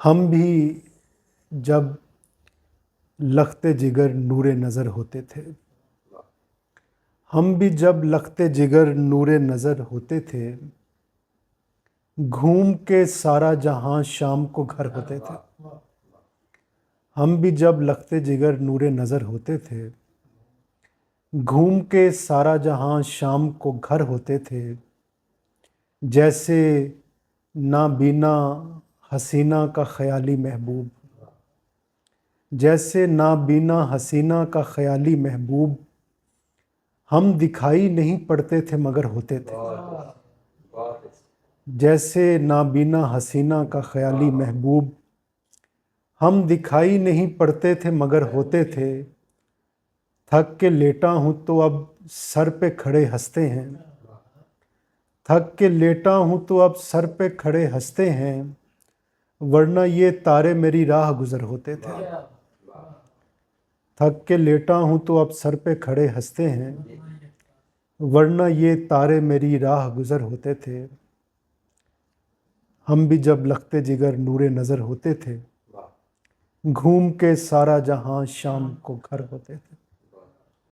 ہم بھی جب لخت جگر نور نظر ہوتے تھے، ہم بھی جب لخت جگر نور نظر ہوتے تھے، گھوم کے سارا جہاں شام کو گھر ہوتے تھے۔ ہم بھی جب لخت جگر نور نظر ہوتے تھے، گھوم کے سارا جہاں شام کو گھر ہوتے تھے، جیسے نابینا حسینہ کا خیالی محبوب، جیسے نابینا حسینہ کا خیالی محبوب، ہم دکھائی نہیں پڑتے تھے مگر ہوتے تھے۔ جیسے نابینا حسینہ کا خیالی محبوب، ہم دکھائی نہیں پڑتے تھے مگر ہوتے تھے۔ تھک کے لیٹا ہوں تو اب سر پہ کھڑے ہنستے ہیں، تھک کے لیٹا ہوں تو اب سر پہ کھڑے ہنستے ہیں، ورنہ یہ تارے میری راہ گزر ہوتے تھے۔ تھک کے لیٹا ہوں تو اب سر پہ کھڑے ہنستے ہیں، ورنہ یہ تارے میری راہ گزر ہوتے تھے۔ ہم بھی جب لخت جگر نور نظر ہوتے تھے، گھوم کے سارا جہاں شام کو گھر ہوتے تھے۔